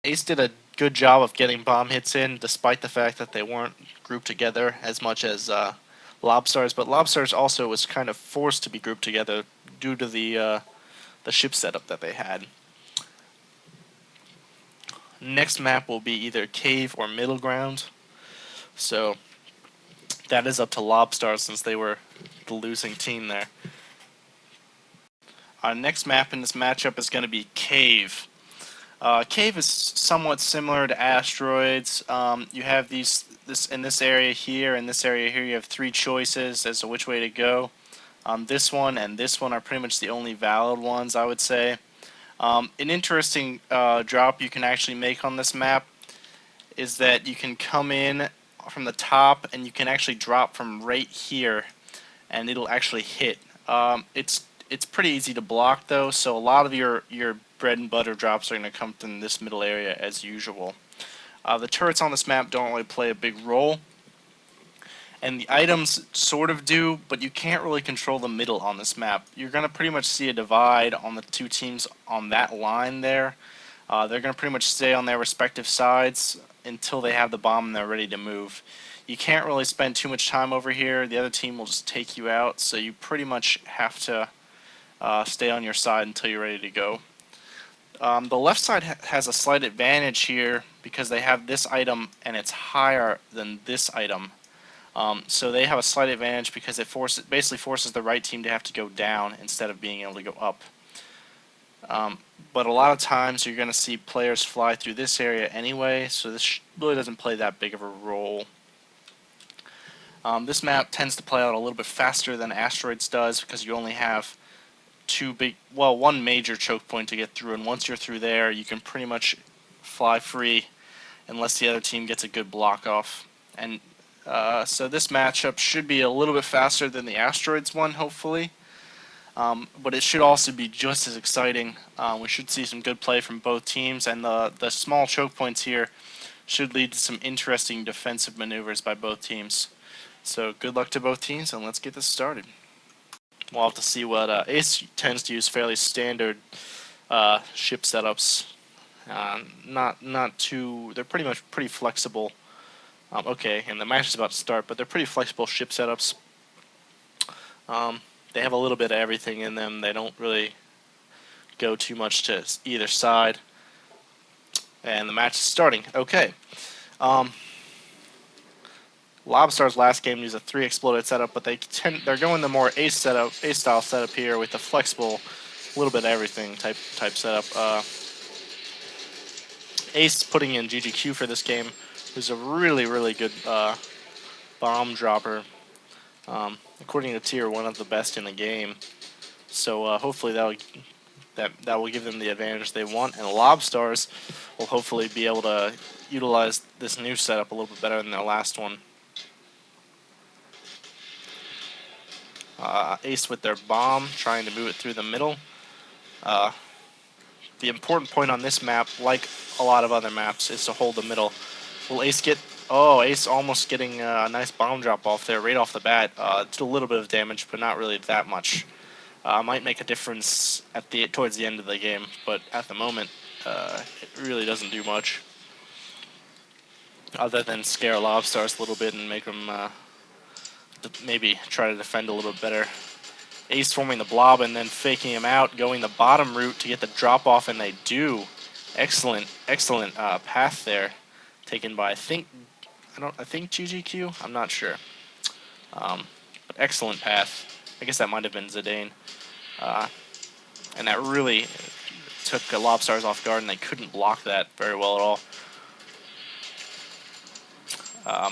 Ace did a good job of getting bomb hits in, despite the fact that they weren't grouped together as much as Lobstars. But Lobstars also was kind of forced to be grouped together due to the ship setup that they had. Next map will be either Cave or Middle Ground. So that is up to Lobstars since they were the losing team there. Our next map in this matchup is going to be Cave. Cave is somewhat similar to Asteroids. You have this in this area here, and this area here. You have 3 choices as to which way to go. This one and this one are pretty much the only valid ones, I would say. An interesting drop you can actually make on this map is that you can come in from the top and you can actually drop from right here, and it'll actually hit. It's pretty easy to block though, so a lot of your bread and butter drops are going to come from this middle area as usual. The turrets on this map don't really play a big role, and the items sort of do, but you can't really control the middle on this map. You're going to pretty much see a divide on the 2 teams on that line there. They're going to pretty much stay on their respective sides until they have the bomb and they're ready to move. You can't really spend too much time over here. The other team will just take you out, so you pretty much have to stay on your side until you're ready to go. The left side has a slight advantage here because they have this item and it's higher than this item. So they have a slight advantage because it basically forces the right team to have to go down instead of being able to go up. But a lot of times you're going to see players fly through this area anyway, so this really doesn't play that big of a role. This map tends to play out a little bit faster than Asteroids does because you only have one major choke point to get through, and once you're through there, you can pretty much fly free unless the other team gets a good block off. And so this matchup should be a little bit faster than the Asteroids one, hopefully. But it should also be just as exciting. We should see some good play from both teams, and the small choke points here should lead to some interesting defensive maneuvers by both teams. So good luck to both teams, and let's get this started. We'll have to see what Ace tends to use fairly standard ship setups. Not too. They're pretty flexible. Okay, and the match is about to start, but they're pretty flexible ship setups. They have a little bit of everything in them. They don't really go too much to either side. And the match is starting. Okay. Lobstars last game used a 3 exploded setup, but they're going the more Ace style setup here with the flexible, little bit of everything type setup. Ace putting in GGQ for this game, who's a really good bomb dropper. According to tier, one of the best in the game. So hopefully that will give them the advantage they want, and Lobstars will hopefully be able to utilize this new setup a little bit better than their last one. Ace with their bomb, trying to move it through the middle. The important point on this map, like a lot of other maps, is to hold the middle. Will Ace get... Oh, Ace almost getting a nice bomb drop off there right off the bat. Did a little bit of damage, but not really that much. Might make a difference towards the end of the game, but at the moment, it really doesn't do much. Other than scare Lobstars a little bit and make them maybe try to defend a little bit better. Ace forming the blob and then faking him out, going the bottom route to get the drop off, and they do. Excellent path there, taken by I think GGQ. I'm not sure, but excellent path. I guess that might have been Zidane, and that really took Lobstars off guard, and they couldn't block that very well at all.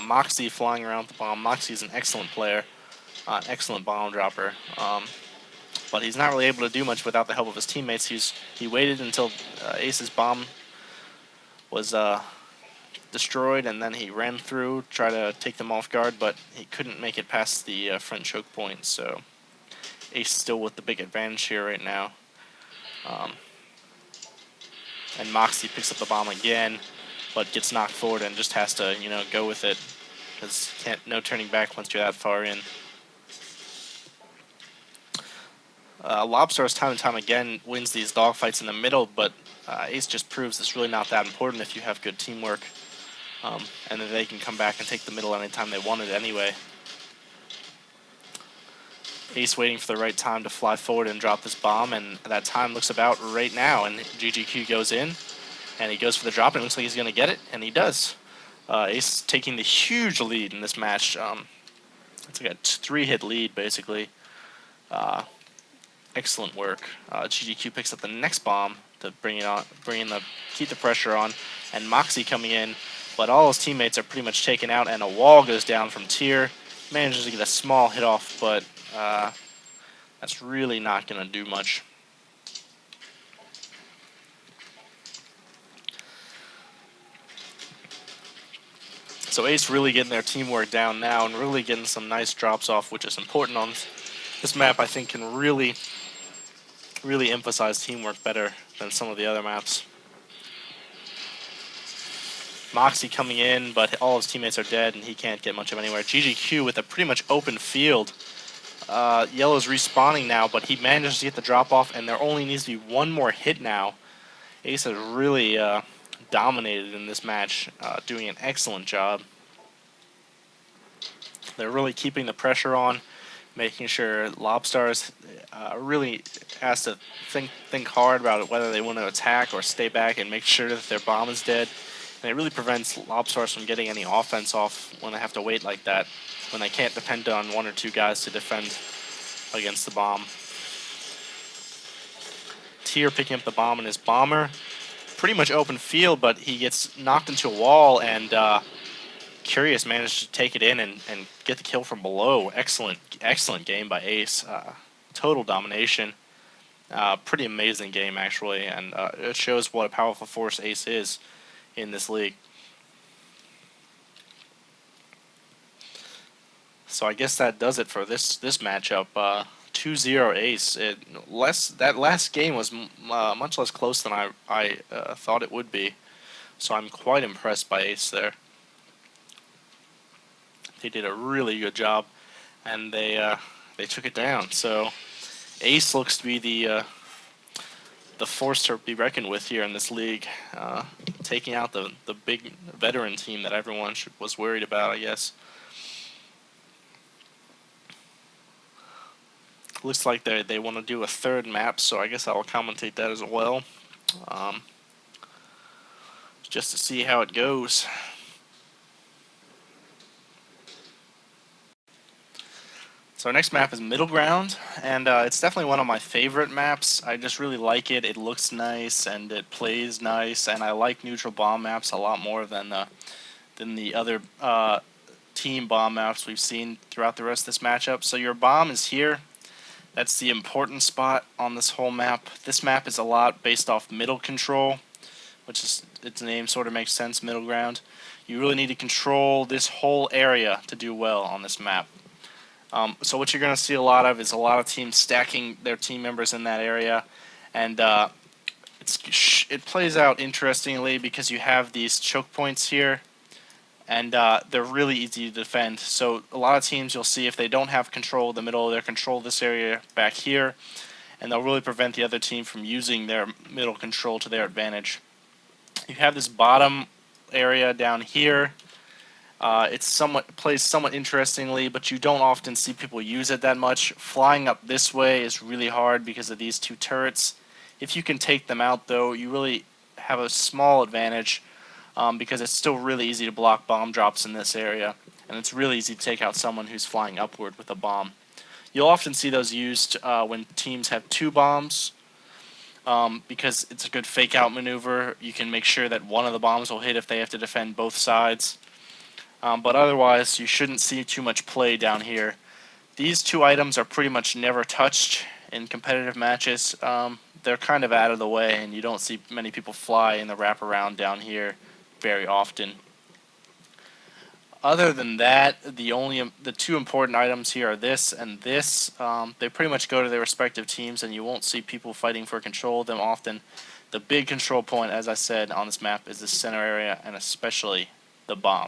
Moxie flying around with the bomb. Moxie is an excellent player, an excellent bomb dropper, but he's not really able to do much without the help of his teammates. He waited until Ace's bomb was destroyed, and then he ran through, try to take them off guard, but he couldn't make it past the front choke point, so Ace still with the big advantage here right now. And Moxie picks up the bomb again, but gets knocked forward and just has to, go with it, because no turning back once you're that far in. Lobstars time and time again wins these dogfights in the middle, but Ace just proves it's really not that important if you have good teamwork, and then they can come back and take the middle anytime they want it anyway. Ace waiting for the right time to fly forward and drop this bomb, and that time looks about right now, and GGQ goes in, and he goes for the drop, and it looks like he's going to get it, and he does. Ace taking the huge lead in this match. It's like a 3-hit lead, basically. Excellent work. GGQ picks up the next bomb to keep the pressure on, and Moxie coming in, but all his teammates are pretty much taken out, and a wall goes down from Tier. Manages to get a small hit off, but that's really not going to do much. So Ace really getting their teamwork down now and really getting some nice drops off, which is important on this map. I think can really emphasize teamwork better than some of the other maps. Moxie coming in, but all his teammates are dead and he can't get much of anywhere. GGQ with a pretty much open field. Yellow's respawning now, but he manages to get the drop off, and there only needs to be one more hit now. Ace has really dominated in this match, doing an excellent job. They're really keeping the pressure on, making sure Lobstars really has to think hard about whether they want to attack or stay back and make sure that their bomb is dead. And it really prevents Lobstars from getting any offense off when they have to wait like that, when they can't depend on 1 or 2 guys to defend against the bomb. Tier picking up the bomb in his bomber. Pretty much open field, but he gets knocked into a wall, and Curious managed to take it in and get the kill from below. Excellent game by Ace. Total domination. Pretty amazing game, actually, and it shows what a powerful force Ace is in this league. So I guess that does it for this matchup. 2-0 Ace. That last game was much less close than I thought it would be. So I'm quite impressed by Ace there. They did a really good job, and they took it down. So Ace looks to be the force to be reckoned with here in this league, taking out the big veteran team that everyone was worried about, I guess. Looks like they want to do a third map, so I guess I will commentate that as well, just to see how it goes. So our next map is Middle Ground, and it's definitely one of my favorite maps. I just really like it. It looks nice, and it plays nice, and I like neutral bomb maps a lot more than the other team bomb maps we've seen throughout the rest of this matchup. So your bomb is here. That's the important spot on this whole map. This map is a lot based off middle control, which is, its name sort of makes sense, Middle Ground. You really need to control this whole area to do well on this map. So what you're going to see a lot of is a lot of teams stacking their team members in that area, and it plays out interestingly because you have these choke points here, and they're really easy to defend. So a lot of teams you'll see, if they don't have control of the middle, they'll control this area back here, and they'll really prevent the other team from using their middle control to their advantage. You have this bottom area down here. It plays somewhat interestingly, but you don't often see people use it that much. Flying up this way is really hard because of these 2 turrets. If you can take them out, though, you really have a small advantage, because it's still really easy to block bomb drops in this area, and it's really easy to take out someone who's flying upward with a bomb. You'll often see those used when teams have 2 bombs, because it's a good fake-out maneuver. You can make sure that one of the bombs will hit if they have to defend both sides. But otherwise, you shouldn't see too much play down here. These 2 items are pretty much never touched in competitive matches. They're kind of out of the way, and you don't see many people fly in the wraparound down here very often. Other than that, the 2 important items here are this and this. They pretty much go to their respective teams, and you won't see people fighting for control of them often. The big control point, as I said, on this map is the center area, and especially the bomb.